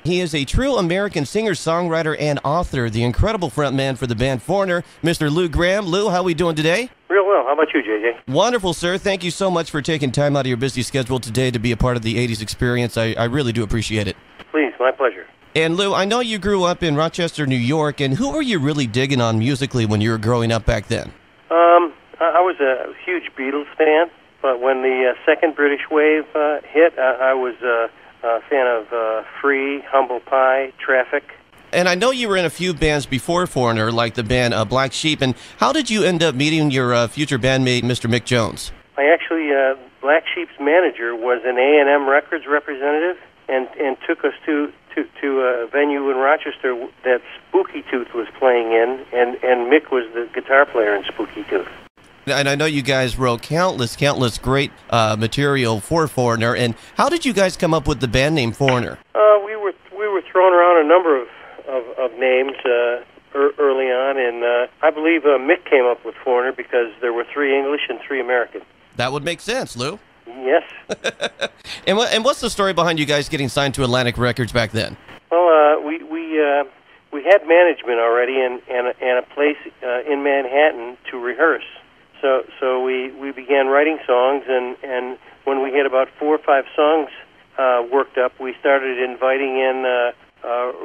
He is a true American singer, songwriter, and author, the incredible frontman for the band Foreigner, Mr. Lou Gramm. Lou, how are we doing today? Real well. How about you, JJ? Wonderful, sir. Thank you so much for taking time out of your busy schedule today to be a part of the 80s experience. I really do appreciate it. Please, my pleasure. And Lou, I know you grew up in Rochester, New York, and who were you really digging on musically when you were growing up back then? I was a huge Beatles fan, but when the second British wave hit, I was a fan of Free, Humble Pie, Traffic. And I know you were in a few bands before Foreigner, like the band Black Sheep, and how did you end up meeting your future bandmate, Mr. Mick Jones? I actually, Black Sheep's manager was an A&M Records representative and took us to a venue in Rochester that Spooky Tooth was playing in, and Mick was the guitar player in Spooky Tooth. And I know you guys wrote countless great material for Foreigner. And how did you guys come up with the band name Foreigner? We were throwing around a number of names early on, and I believe Mick came up with Foreigner because there were 3 English and 3 American. That would make sense, Lou. Yes. And what's the story behind you guys getting signed to Atlantic Records back then? Well, we had management already and a place in Manhattan to rehearse. So we began writing songs, and when we had about 4 or 5 songs worked up, we started inviting in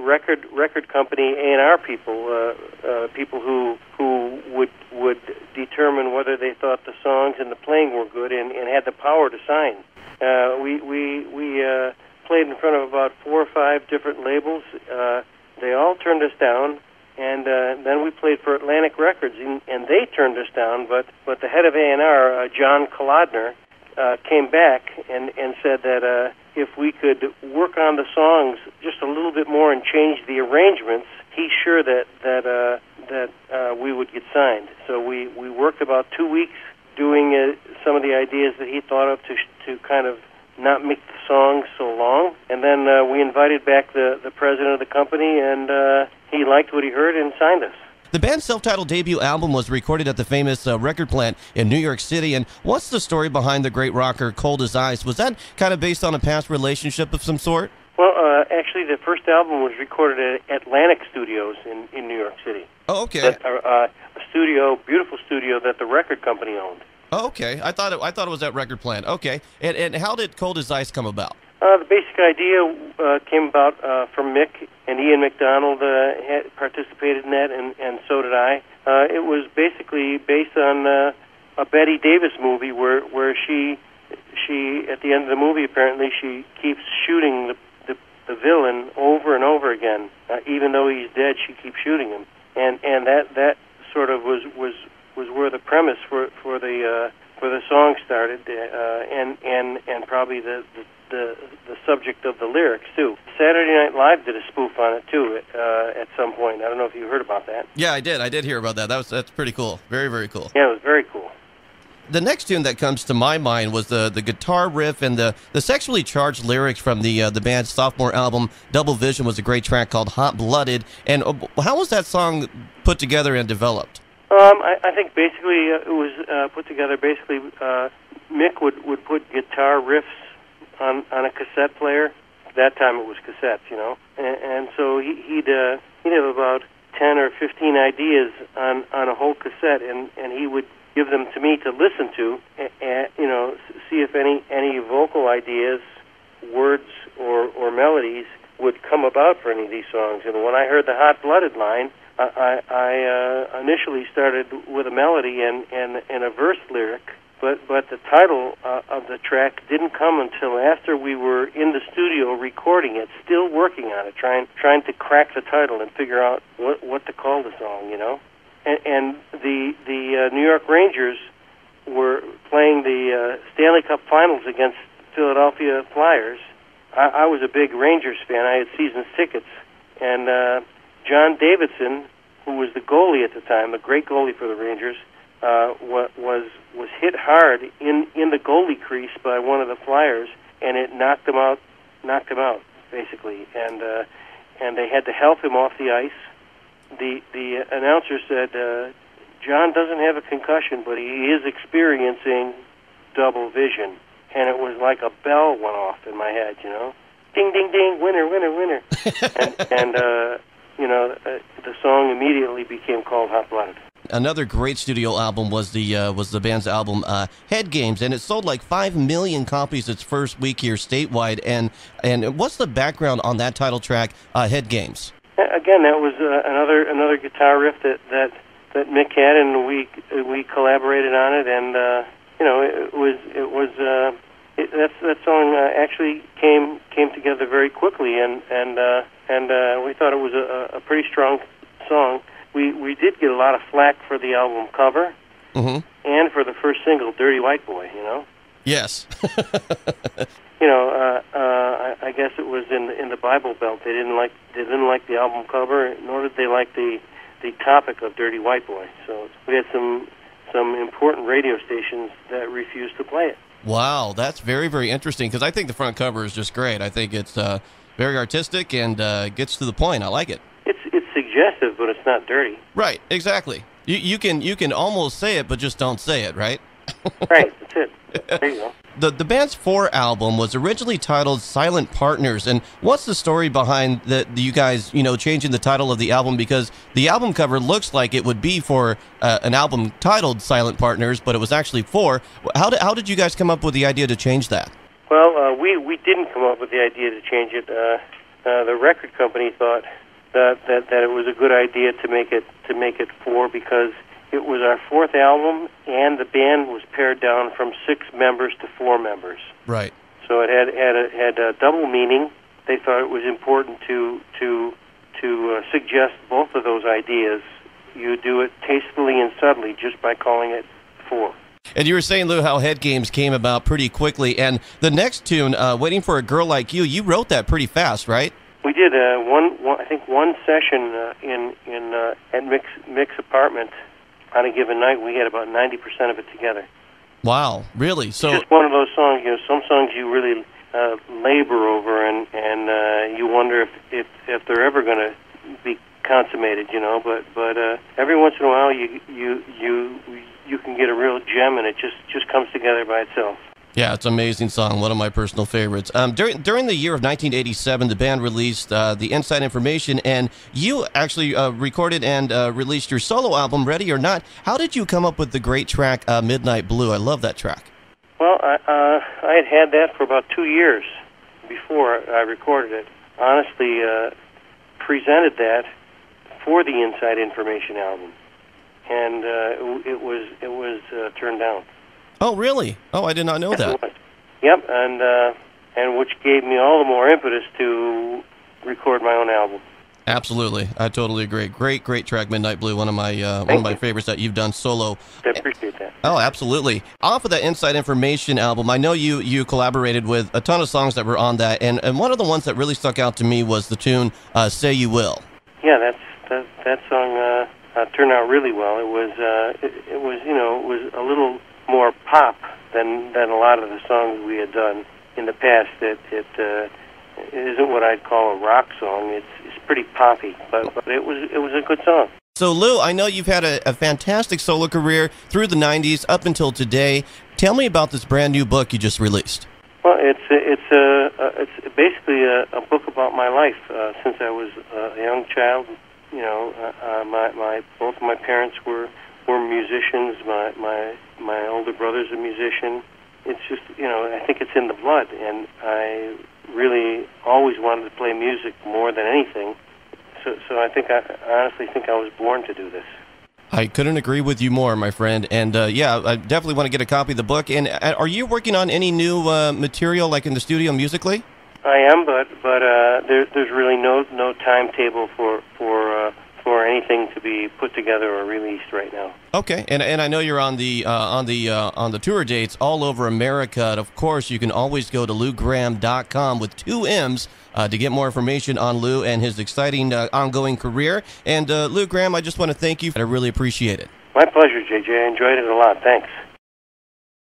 record company A&R people, people who would determine whether they thought the songs and the playing were good and had the power to sign. We played in front of about 4 or 5 different labels. They all turned us down. And then we played for Atlantic Records, and they turned us down. But the head of A&R, John Kolodner, came back and said that if we could work on the songs just a little bit more and change the arrangements, he's sure that we would get signed. So we worked about 2 weeks doing some of the ideas that he thought of to kind of not make the songs so long. And then we invited back the president of the company, and he liked what he heard and signed us. The band's self-titled debut album was recorded at the famous record plant in New York City. And what's the story behind the great rocker Cold as Ice? Was that kind of based on a past relationship of some sort? Well, actually, the first album was recorded at Atlantic Studios in New York City. Oh, okay. A beautiful studio that the record company owned. Oh, okay. I thought it was at record plant. Okay. And how did Cold as Ice come about? The basic idea came about from Mick, and Ian McDonald had participated in that, and so did I. It was basically based on a Bette Davis movie where she at the end of the movie, apparently, she keeps shooting the villain over and over again. Even though he's dead, she keeps shooting him. And that sort of was where the premise for the song started, and probably the subject of the lyrics too. Saturday Night Live did a spoof on it too at some point. I don't know if you heard about that. Yeah, I did. I did hear about that. That's pretty cool. Very, very cool. Yeah, it was very cool. The next tune that comes to my mind was the guitar riff and the sexually charged lyrics from the band's sophomore album. Double Vision was a great track called Hot Blooded. And how was that song put together and developed? I think basically it was put together. Basically, Mick would put guitar riffs on a cassette player. At that time it was cassettes, you know, and so he'd have about 10 or 15 ideas on a whole cassette, and he would give them to me to listen to, and you know, see if any vocal ideas, words or melodies would come about for any of these songs. And when I heard the Hot Blooded line, I initially started with a melody and a verse lyric, but the title of the track didn't come until after we were in the studio recording it, still working on it, trying to crack the title and figure out what to call the song, you know. And the New York Rangers were playing the Stanley Cup Finals against Philadelphia Flyers. I was a big Rangers fan. I had season tickets, and John Davidson, who was the goalie at the time, a great goalie for the Rangers, was hit hard in the goalie crease by one of the Flyers, and it knocked him out basically, and they had to help him off the ice. The announcer said, John doesn't have a concussion, but he is experiencing double vision. And it was like a bell went off in my head, you know. ding, ding, ding, winner, winner, winner. and the song immediately became called Hot Blooded. Another great studio album was the band's album Head Games, and it sold like 5 million copies its first week here statewide. And what's the background on that title track, Head Games? Again, that was another guitar riff that Mick had, and we collaborated on it, and that song actually came together very quickly, and we thought it was a pretty strong song. We did get a lot of flack for the album cover, and for the first single, "Dirty White Boy." Yes. I guess it was in the Bible Belt. They didn't like the album cover, nor did they like the topic of "Dirty White Boy." So we had some important radio stations that refused to play it. Wow, that's very, very interesting, because I think the front cover is just great. I think it's very artistic and gets to the point. I like it. It's suggestive, but it's not dirty. Right, exactly. You can almost say it, but just don't say it, right? Right, that's it. There you go. The band's 4 album was originally titled Silent Partners, and what's the story behind you guys changing the title of the album? Because the album cover looks like it would be for an album titled Silent Partners, but it was actually 4. How did you guys come up with the idea to change that? Well, we didn't come up with the idea to change it. The record company thought that it was a good idea to make it 4 because it was our 4th album, and the band was pared down from 6 members to 4 members. Right. So it had a double meaning. They thought it was important to suggest both of those ideas. You do it tastefully and subtly just by calling it 4. And you were saying, Lou, how Head Games came about pretty quickly, and the next tune, "Waiting for a Girl Like You wrote that pretty fast, right? We did one session at Mick's apartment. On a given night, we had about 90% of it together. Wow, really? So it's just one of those songs. Some songs you really labor over, and you wonder if they're ever going to be consummated. But every once in a while, you can get a real gem, and it just comes together by itself. Yeah, it's an amazing song, one of my personal favorites. During the year of 1987, the band released the Inside Information, and you actually recorded and released your solo album, Ready or Not. How did you come up with the great track, Midnight Blue? I love that track. Well, I had that for about 2 years before I recorded it. Honestly, presented that for the Inside Information album, and it was turned down. Oh, really? Oh, I did not know that. Yep, and which gave me all the more impetus to record my own album. Absolutely, I totally agree. Great track, Midnight Blue. One of my favorites that you've done solo. I appreciate that. Oh, absolutely. Off of that Inside Information album, I know you collaborated with a ton of songs that were on that, and one of the ones that really stuck out to me was the tune "Say You Will." Yeah, that song turned out really well. It was a little more pop than a lot of the songs we had done in the past. It isn't what I'd call a rock song. It's pretty poppy, but it was a good song. So, Lou, I know you've had a fantastic solo career through the 90s up until today. Tell me about this brand new book you just released. Well, it's basically a book about my life since I was a young child. Both of my parents were musicians. My older brother's a musician. It's just, I think it's in the blood, and I really always wanted to play music more than anything. So I honestly think I was born to do this. I couldn't agree with you more, my friend. And yeah, I definitely want to get a copy of the book. And are you working on any new material, like in the studio musically? I am, but there's really no timetable for anything to be put together or released right now. Okay, and I know you're on the tour dates all over America. And of course, you can always go to lougramm.com with 2 M's to get more information on Lou and his exciting ongoing career. And Lou Gramm, I just want to thank you. I really appreciate it. My pleasure, JJ. I enjoyed it a lot. Thanks.